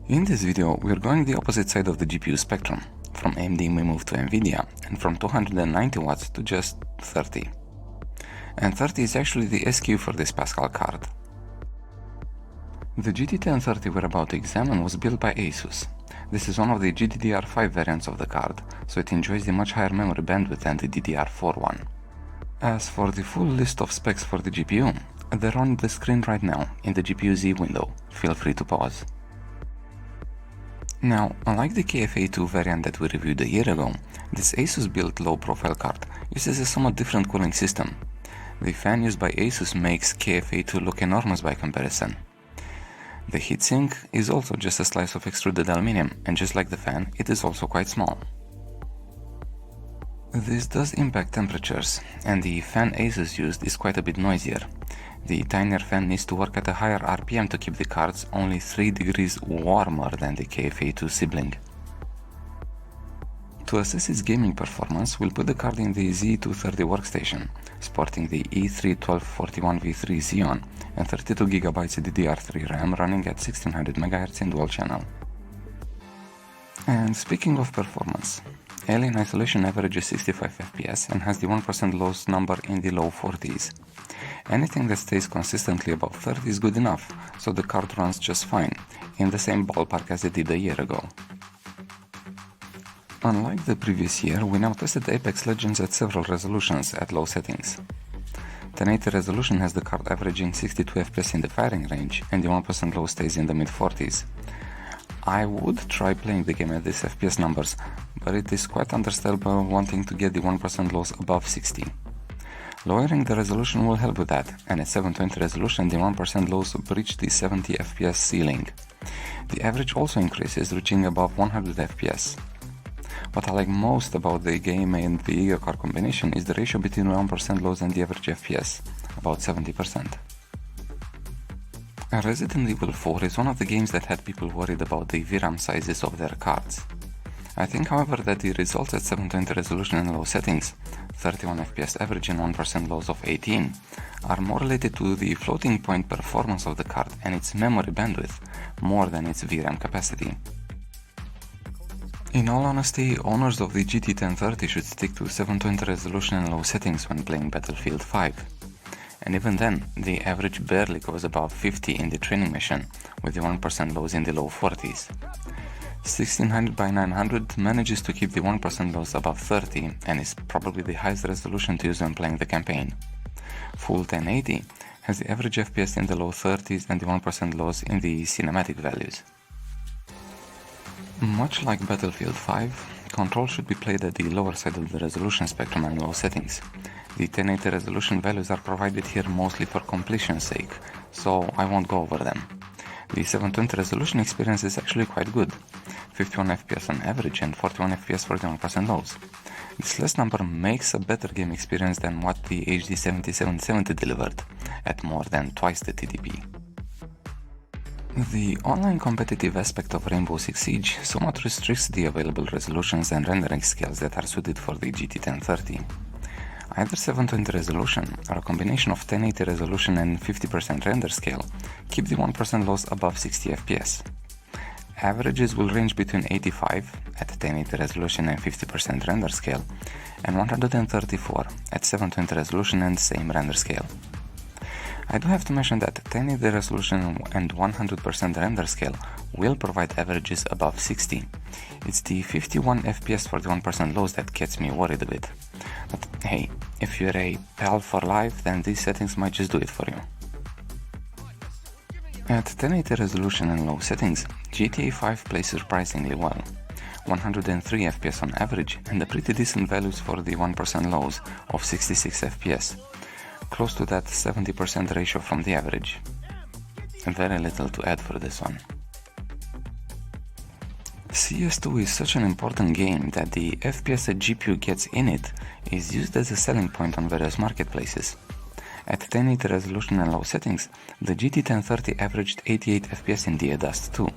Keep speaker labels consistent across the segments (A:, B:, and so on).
A: In this video, we're going the opposite side of the GPU spectrum. From AMD we move to Nvidia, and from 290 watts to just 30. And 30 is actually the SKU for this Pascal card. The GT1030 we're about to examine was built by ASUS. This is one of the GDDR5 variants of the card, so it enjoys the much higher memory bandwidth than the DDR4 one. As for the full list of specs for the GPU, they're on the screen right now in the GPU Z window. Feel free to pause. Now, unlike the KFA2 variant that we reviewed a year ago, this ASUS-built low-profile card uses a somewhat different cooling system. The fan used by ASUS makes KFA2 look enormous by comparison. The heatsink is also just a slice of extruded aluminum, and just like the fan, it is also quite small. This does impact temperatures, and the fan ASUS used is quite a bit noisier. The tinier fan needs to work at a higher RPM to keep the cards only 3 degrees warmer than the KFA2 sibling. To assess its gaming performance, we'll put the card in the Z230 workstation, sporting the E3-1241v3 Xeon and 32GB DDR3 RAM running at 1600 MHz in dual channel. And speaking of performance, Alien Isolation averages 65 FPS and has the 1% loss number in the low 40s. Anything that stays consistently above 30 is good enough, so the card runs just fine, in the same ballpark as it did a year ago. Unlike the previous year, we now tested Apex Legends at several resolutions at low settings. 1080 resolution has the card averaging 62 FPS in the firing range, and the 1% low stays in the mid-40s. I would try playing the game at these FPS numbers, but it is quite understandable wanting to get the 1% loss above 60. Lowering the resolution will help with that, and at 720 resolution the 1% lows breach the 70 FPS ceiling. The average also increases, reaching above 100 FPS. What I like most about the game and the Giga card combination is the ratio between 1% lows and the average FPS, about 70%. Resident Evil 4 is one of the games that had people worried about the VRAM sizes of their cards. I think, however, that the results at 720 resolution and low settings, 31 FPS average and 1% loss of 18, are more related to the floating point performance of the card and its memory bandwidth, more than its VRAM capacity. In all honesty, owners of the GT1030 should stick to 720 resolution and low settings when playing Battlefield 5. And even then, the average barely goes above 50 in the training mission, with the 1% lows in the low 40s. 1600x900 manages to keep the 1% lows above 30 and is probably the highest resolution to use when playing the campaign. Full 1080 has the average FPS in the low 30s and the 1% lows in the cinematic values. Much like Battlefield 5, Control should be played at the lower side of the resolution spectrum and low settings. The 1080 resolution values are provided here mostly for completion's sake, so I won't go over them. The 720 resolution experience is actually quite good, 51 FPS on average and 41 FPS for the 1% lows. This last number makes a better game experience than what the HD 7770 delivered, at more than twice the TDP. The online competitive aspect of Rainbow Six Siege somewhat restricts the available resolutions and rendering scales that are suited for the GT1030. Either 720 resolution or a combination of 1080 resolution and 50% render scale keep the 1% loss above 60 FPS. Averages will range between 85 at 1080 resolution and 50% render scale and 134 at 720 resolution and same render scale. I do have to mention that 1080 resolution and 100% render scale will provide averages above 60. It's the 51 FPS for the 1% lows that gets me worried a bit. But hey, if you're a PAL for life, then these settings might just do it for you. At 1080 resolution and low settings, GTA 5 plays surprisingly well. 103 FPS on average and a pretty decent values for the 1% lows of 66 FPS. Close to that 70% ratio from the average. Very little to add for this one. CS2 is such an important game that the FPS a GPU gets in it is used as a selling point on various marketplaces. At 1080 resolution and low settings, the GT1030 averaged 88 FPS in the Dust 2.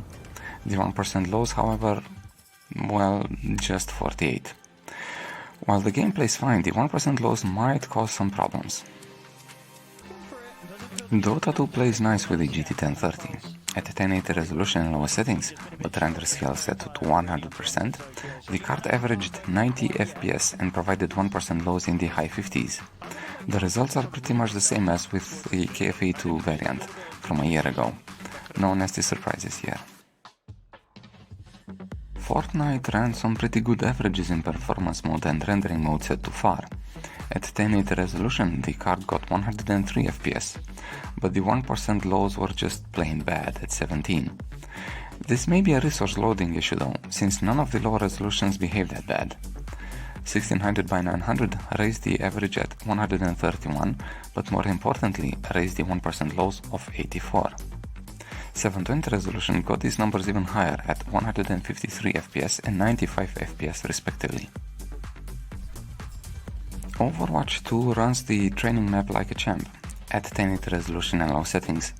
A: The 1% lows, however, well, just 48. While the game plays fine, the 1% lows might cause some problems. Dota 2 plays nice with the GT1030. at 1080 resolution and lower settings, with render scale set to 100%, the card averaged 90 FPS and provided 1% lows in the high 50s. The results are pretty much the same as with the KFA2 variant from a year ago. No nasty surprises here. Fortnite ran some pretty good averages in performance mode and rendering mode set to far. At 1080 resolution, the card got 103 FPS, but the 1% lows were just plain bad at 17. This may be a resource loading issue though, since none of the lower resolutions behave that bad. 1600 by 900 raised the average at 131, but more importantly, raised the 1% lows of 84. 720 resolution got these numbers even higher at 153 FPS and 95 FPS respectively. Overwatch 2 runs the training map like a champ. At 1080 resolution and low settings,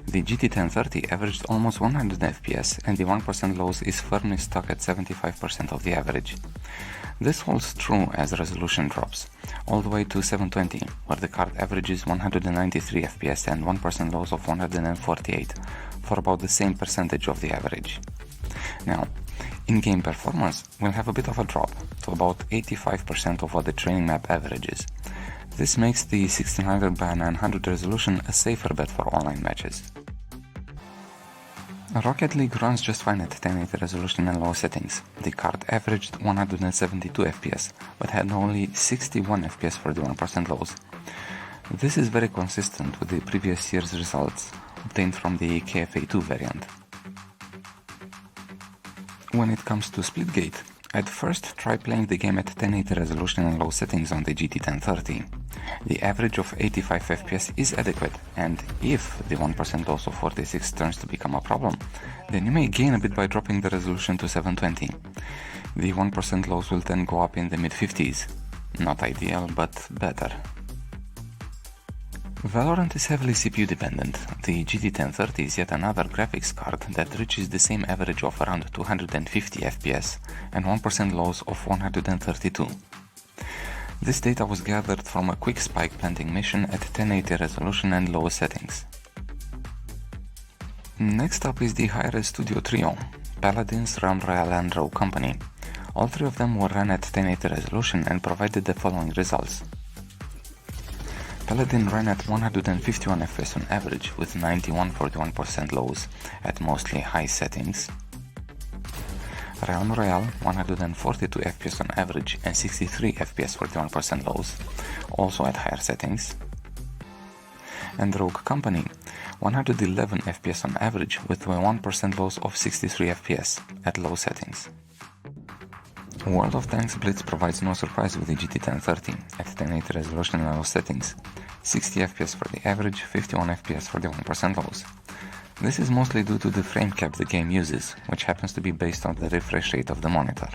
A: the GT 1030 averaged almost 100 FPS and the 1% lows is firmly stuck at 75% of the average. This holds true as resolution drops, all the way to 720, where the card averages 193 FPS and 1% lows of 148, for about the same percentage of the average. Now, in-game performance will have a bit of a drop, to about 85% of what the training map averages. This makes the 1600 by 900 resolution a safer bet for online matches. Rocket League runs just fine at 1080 resolution and low settings. The card averaged 172 FPS, but had only 61 FPS for the 1% lows. This is very consistent with the previous year's results, obtained from the KFA2 variant. When it comes to Splitgate, I'd first try playing the game at 1080 resolution and low settings on the GT 1030. The average of 85 FPS is adequate, and if the 1% loss of 46 turns to become a problem, then you may gain a bit by dropping the resolution to 720. The 1% loss will then go up in the mid-50s. Not ideal, but better. Valorant is heavily CPU dependent. The GT 1030 is yet another graphics card that reaches the same average of around 250 FPS and 1% lows of 132. This data was gathered from a quick spike planting mission at 1080 resolution and low settings. Next up is the HiRez Studio trio, Paladins, Royale and Rogue Company. All three of them were run at 1080 resolution and provided the following results. Paladin ran at 151 FPS on average with 91-41% lows at mostly high settings. Royale 142 FPS on average and 63 FPS 41% lows, also at higher settings. And Rogue Company 111 FPS on average with 1% lows of 63 FPS at low settings. World of Tanks Blitz provides no surprise with the GT 1030 at 1080 resolution and low settings, 60 FPS for the average, 51 FPS for the 1% lows. This is mostly due to the frame cap the game uses, which happens to be based on the refresh rate of the monitor.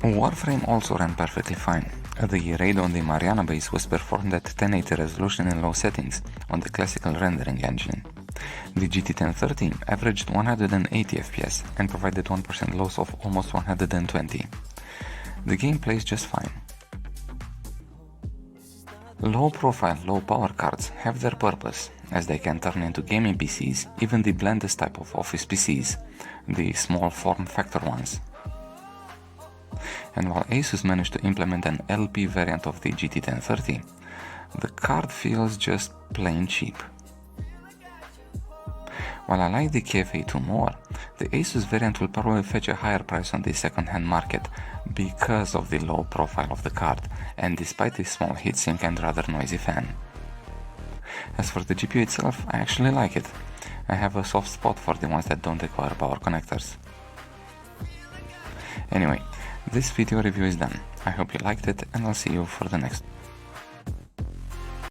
A: Warframe also ran perfectly fine. The raid on the Mariana base was performed at 1080 resolution and low settings on the classical rendering engine. The GT 1030 averaged 180 FPS and provided 1% loss of almost 120. The game plays just fine. Low profile, low power cards have their purpose, as they can turn into gaming PCs, even the blandest type of office PCs, the small form factor ones. And while Asus managed to implement an LP variant of the GT 1030, the card feels just plain cheap. While I like the KFA2 more, the Asus variant will probably fetch a higher price on the second-hand market because of the low profile of the card and despite the small heatsink and rather noisy fan. As for the GPU itself, I actually like it. I have a soft spot for the ones that don't require power connectors. Anyway, this video review is done. I hope you liked it and I'll see you for the next one.